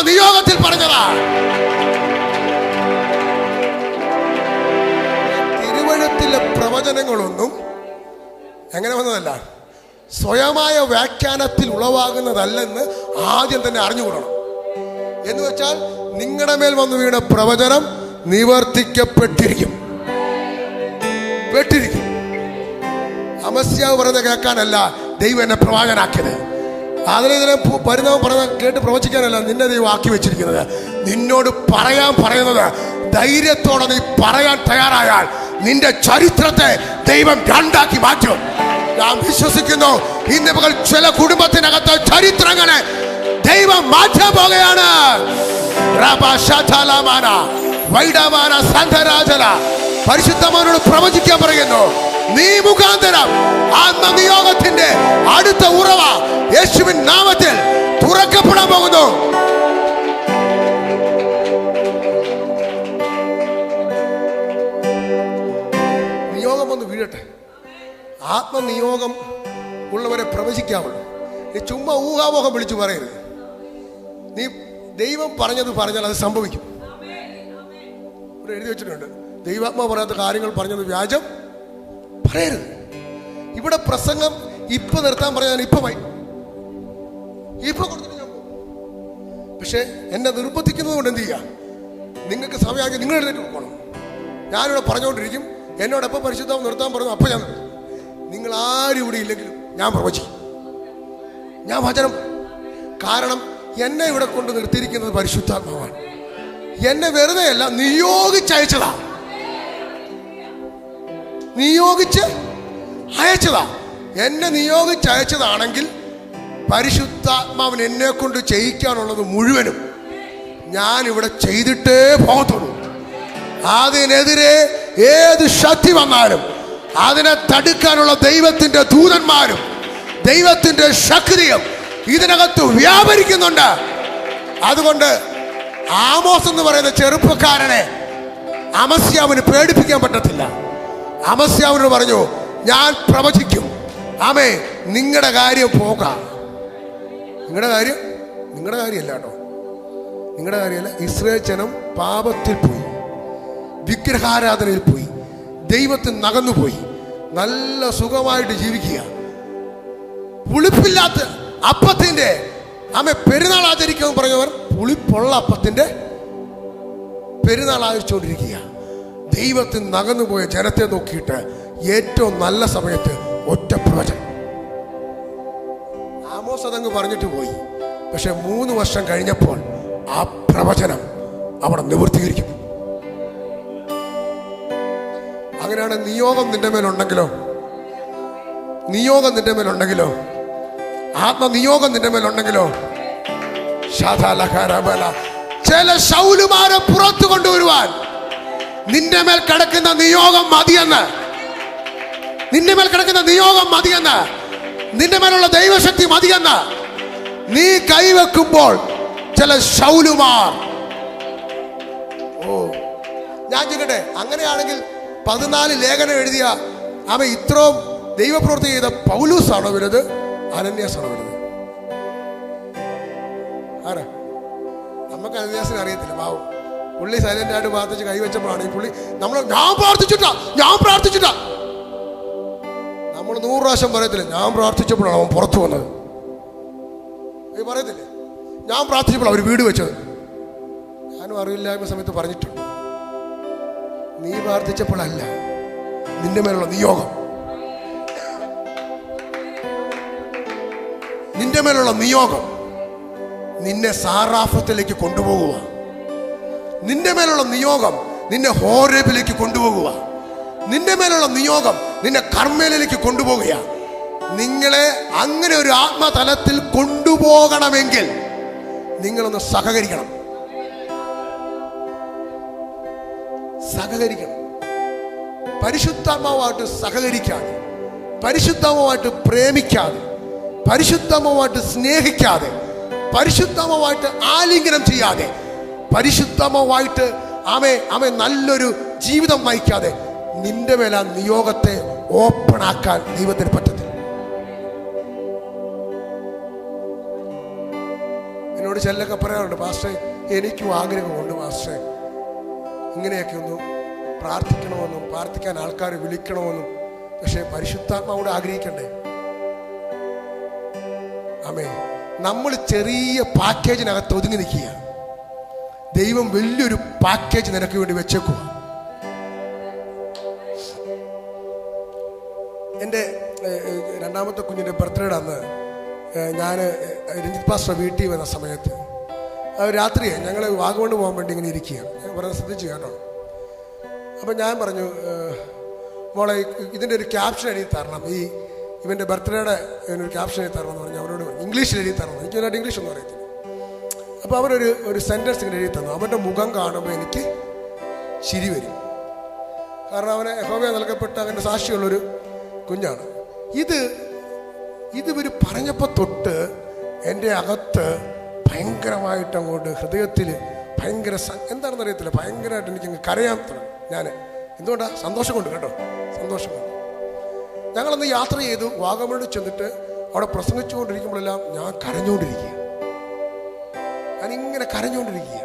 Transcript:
നിയോഗത്തിൽ പറഞ്ഞതാ. തിരുവഴുത്തിലെ പ്രവചനങ്ങളൊന്നും എങ്ങനെ വന്നതല്ല, സ്വയമായ വ്യാഖ്യാനത്തിൽ ഉളവാകുന്നതല്ലെന്ന് ആദ്യം തന്നെ അറിഞ്ഞുകൂടണം. എന്ന് വെച്ചാൽ നിങ്ങളുടെ മേൽ വന്നു വീണ പ്രവചനം നിവർത്തിക്കപ്പെട്ടിരിക്കും. അമസ്യാവ് പറയുന്നത് കേൾക്കാനല്ല ദൈവം എന്നെ പ്രവാചകനാക്കിയത്. അതിനെ വരുന്നവൻ പറഞ്ഞ കേട്ട് പ്രവചിക്കാനല്ല നിന്നെ ദൈവം ആക്കി വെച്ചിരിക്കുന്നത്. നിന്നോട് പറയുന്നത് ധൈര്യത്തോടെ നീ പറയാൻ തയ്യാറായാൽ നിന്റെ ചരിത്രത്തെ ദൈവം രണ്ടാക്കി മാറ്റും. ഞാൻ വിശ്വസിക്കുന്നു ഇന്ന് പകൽ ചില കുടുംബത്തിനകത്ത് ചരിത്രങ്ങളെ ദൈവം മാറ്റാൻ പോകുകയാണ്. പരിശുദ്ധമാനോട് പ്രവചിക്കാൻ പറയുന്നു. നീ മുഖാന്തരം ആത്മനിയോഗത്തിന്റെ അടുത്ത ഉറവ യേശുവിൻ നാമത്തിൽ തുറക്കപ്പെടാൻ പോകുന്നു. നിയോഗം ഒന്ന് വീഴട്ടെ. ആത്മനിയോഗം ഉള്ളവരെ പ്രവചിക്കാവുള്ളൂ. നീ ചുമ്മാ ഊഹാമോഹം വിളിച്ചു പറയരുത്. നീ ദൈവം പറഞ്ഞാൽ അത് സംഭവിക്കും. ഇവിടെ എഴുതി വെച്ചിട്ടുണ്ട്, ദൈവാത്മാ പറയാത്ത കാര്യങ്ങൾ പറഞ്ഞത് വ്യാജം പറയരുത്. ഇവിടെ പ്രസംഗം ഇപ്പൊ നിർത്താൻ പറഞ്ഞാൽ ഇപ്പൊ കൊടുത്തിട്ട് ഞാൻ പോകും. പക്ഷെ എന്നെ നിർബന്ധിക്കുന്നത് കൊണ്ട് എന്ത് ചെയ്യാം, നിങ്ങൾക്ക് സമയമാക്കി നിങ്ങൾ എഴുന്നേറ്റ് പോകണം. ഞാനിവിടെ പറഞ്ഞുകൊണ്ടിരിക്കും. എന്നോട് എപ്പോൾ പരിശുദ്ധം നിർത്താൻ പറഞ്ഞു അപ്പം ഞാൻ നിർത്തും. നിങ്ങൾ ആരും ഇവിടെ ഇല്ലെങ്കിലും ഞാൻ പ്രവചിക്കും, ഞാൻ വചനം. കാരണം എന്നെ ഇവിടെ കൊണ്ട് നിർത്തിയിരിക്കുന്നത് പരിശുദ്ധാത്മാവാണ്. എന്നെ വെറുതെ അല്ല, നിയോഗിച്ചയച്ചതാ. എന്നെ നിയോഗിച്ചയച്ചതാണെങ്കിൽ പരിശുദ്ധാത്മാവിന് എന്നെ കൊണ്ട് ചെയ്യിക്കാനുള്ളത് മുഴുവനും ഞാൻ ഇവിടെ ചെയ്തിട്ടേ പോകത്തുള്ളൂ. അതിനെതിരെ ഏത് ശക്തി വന്നാലും അതിനെ തടുക്കാനുള്ള ദൈവത്തിന്റെ ദൂതന്മാരും ദൈവത്തിന്റെ ശക്തിയും ഇതിനകത്ത് വ്യാപരിക്കുന്നുണ്ട്. അതുകൊണ്ട് ആമോസ് എന്ന് പറയുന്ന ചെറുപ്പക്കാരനെ അമസ്യാവിന് പേടിപ്പിക്കാൻ പറ്റത്തില്ല. അമസ്യാവിനോട് പറഞ്ഞു, ഞാൻ പ്രവചിക്കും. ആമേ, നിങ്ങളുടെ കാര്യം പോകാം. നിങ്ങളുടെ കാര്യമല്ല കേട്ടോ, നിങ്ങളുടെ കാര്യമല്ല. ഇസ്രായേൽ ജനം പാപത്തിൽ പോയി, വിഗ്രഹാരാധനയിൽ പോയി, ദൈവത്തിൽ നകന്നുപോയി, നല്ല സുഖമായിട്ട് ജീവിക്കുക. പുളിപ്പില്ലാത്ത അപ്പത്തിന്റെ പെരുന്നാൾ ആചരിക്കാൻ പറഞ്ഞവർ പുളിപ്പുള്ള അപ്പത്തിന്റെ പെരുന്നാൾ ആചരിച്ചുകൊണ്ടിരിക്കുക. ദൈവത്തിൽ നകന്നുപോയ ജനത്തെ നോക്കിയിട്ട് ഏറ്റവും നല്ല സമയത്ത് ഒറ്റ പ്രവചനം. ആമോസ് അതങ്ങ് പറഞ്ഞിട്ട് പോയി. പക്ഷെ 3 വർഷം കഴിഞ്ഞപ്പോൾ ആ പ്രവചനം അവിടെ നിവൃത്തീകരിക്കും. അങ്ങനെയാണ് നിയോഗം നിന്റെ മേലുണ്ടെങ്കിലോ, ആത്മനിയോഗം നിന്റെ മേലുണ്ടെങ്കിലോ, ചില ശൗലുമാരെ പുറത്തു കൊണ്ടുവരുവാൻ നിന്റെ മേൽ കിടക്കുന്ന നിയോഗം മതിയെന്ന്, നിന്റെ മേലുള്ള ദൈവശക്തി മതിയെന്ന് നീ കൈവെക്കുമ്പോൾ ചില ശൗലുമാർ. ഞാൻ ചോദിക്കട്ടെ, അങ്ങനെയാണെങ്കിൽ 14 ലേഖനം എഴുതിയ ഇത്രയും ദൈവപ്രവൃത്തി ചെയ്ത പൗലൂസാണോ വരുന്നത്, അനന്യാസാണോ വരുന്നത്? ആരാ? നമുക്ക് അനന്യാസിനെ അറിയത്തില്ല. പാവം പുള്ളി സൈലന്റ് ആയിട്ട് പ്രാർത്ഥിച്ച് കൈവച്ചപ്പോഴാണ് ഈ പുള്ളി ഞാൻ പ്രാർത്ഥിച്ചിട്ടാ. നമ്മൾ 100 പ്രാവശ്യം പറയത്തില്ല, ഞാൻ പ്രാർത്ഥിച്ചപ്പോഴാണ് അവൻ പുറത്തു വന്നത്. പറയത്തില്ലേ, ഞാൻ പ്രാർത്ഥിച്ചപ്പോൾ അവർ വീട് വെച്ചത്. ഞാനും അറിവില്ലായ്മ സമയത്ത് പറഞ്ഞിട്ടുണ്ട്. നീ പ്രാർത്ഥിച്ചപ്പോഴല്ല, നിന്റെ മേലുള്ള നിയോഗം, നിന്നെ സാറാഫത്തിലേക്ക് കൊണ്ടുപോകുക. നിന്റെ മേലുള്ള നിയോഗം നിന്നെ ഹോരേബിലേക്ക് കൊണ്ടുപോകുക. നിന്റെ മേലുള്ള നിയോഗം നിന്നെ കർമ്മേലിലേക്ക് കൊണ്ടുപോകുക. നിങ്ങളെ അങ്ങനെ ഒരു ആത്മതലത്തിൽ കൊണ്ടുപോകണമെങ്കിൽ നിങ്ങളൊന്ന് സഹകരിക്കണം. പരിശുദ്ധാത്മാവുമായിട്ട് സഹകരിക്കാതെ, പരിശുദ്ധാത്മാവുമായിട്ട് പ്രേമിക്കാതെ, പരിശുദ്ധാത്മാവുമായിട്ട് സ്നേഹിക്കാതെ, പരിശുദ്ധാത്മാവുമായിട്ട് ആലിംഗനം ചെയ്യാതെ, പരിശുദ്ധാത്മാവുമായിട്ട് നല്ലൊരു ജീവിതം നയിക്കാതെ നിന്റെ മേൽ ആ നിയോഗത്തെ ഓപ്പൺ ആക്കാൻ ദൈവത്തിന് പറ്റത്തില്ല. എന്നോട് ചിലരൊക്കെ പറയാറുണ്ട്, പാസ്റ്ററെ എനിക്കും ആഗ്രഹമുണ്ട് പാസ്റ്ററെ ഇങ്ങനെയൊക്കെ ഒന്ന് പ്രാർത്ഥിക്കണമെന്നും പ്രാർത്ഥിക്കാൻ ആൾക്കാരെ വിളിക്കണമെന്നും. പക്ഷെ പരിശുദ്ധാത്മാവോട് ആഗ്രഹിക്കണ്ടേ? ആമേ. നമ്മൾ ചെറിയ പാക്കേജിനകത്ത് ഒതുങ്ങി നിൽക്കുക. ദൈവം വലിയൊരു പാക്കേജ് നിനക്ക് വേണ്ടി വെച്ചേക്കുക. എൻ്റെ രണ്ടാമത്തെ കുഞ്ഞിൻ്റെ ബർത്ത്ഡേയുടെ അന്ന് ഞാൻ രഞ്ജിത് പാസ്റ്റർ വീട്ടിൽ വന്ന സമയത്ത് രാത്രിയെ ഞങ്ങൾ വാഗമണ് പോകാൻ വേണ്ടി ഇങ്ങനെ ഇരിക്കുകയാണ്. ഞാൻ പറഞ്ഞത് ശ്രദ്ധിച്ചു കേട്ടോ. അപ്പം ഞാൻ പറഞ്ഞു, മോളെ ഇതിൻ്റെ ഒരു ക്യാപ്ഷൻ എഴുതി തരണം, ഇവൻ്റെ ബർത്ത്ഡേയുടെ ഒരു ക്യാപ്ഷൻ എഴുതി തരണം എന്ന് പറഞ്ഞു. അവരോട് ഇംഗ്ലീഷിൽ എഴുതി തരണം. എനിക്ക് നന്നായിട്ട് ഇംഗ്ലീഷ് ഒന്നും അറിയത്തില്ല. അപ്പോൾ അവരൊരു സെൻറ്റൻസ് ഇങ്ങനെ എഴുതി തന്നു. അവൻ്റെ മുഖം കാണുമ്പോൾ എനിക്ക് ചിരി വരും. കാരണം അവനെ യഹോവയാൽ നൽകപ്പെട്ട അവൻ്റെ സാക്ഷിയുള്ളൊരു കുഞ്ഞാണ്. ഇവർ പറഞ്ഞപ്പോൾ തൊട്ട് എൻ്റെ അകത്ത് ഭയങ്കരമായിട്ട് അങ്ങോട്ട് ഹൃദയത്തിൽ ഭയങ്കര എന്താണെന്ന് അറിയത്തില്ല, ഭയങ്കരമായിട്ട് എനിക്കങ്ങ് കരയാൻ തുടങ്ങി. ഞാൻ എന്തുകൊണ്ടാണ്? സന്തോഷം കൊണ്ട് കേട്ടോ, സന്തോഷം കൊണ്ട്. ഞങ്ങളന്ന് യാത്ര ചെയ്തു. വാഗമണിൽ ചെന്നിട്ട് അവിടെ പ്രസംഗിച്ചുകൊണ്ടിരിക്കുമ്പോഴെല്ലാം ഞാൻ കരഞ്ഞുകൊണ്ടിരിക്കുക. ഞാനിങ്ങനെ കരഞ്ഞുകൊണ്ടിരിക്കുക.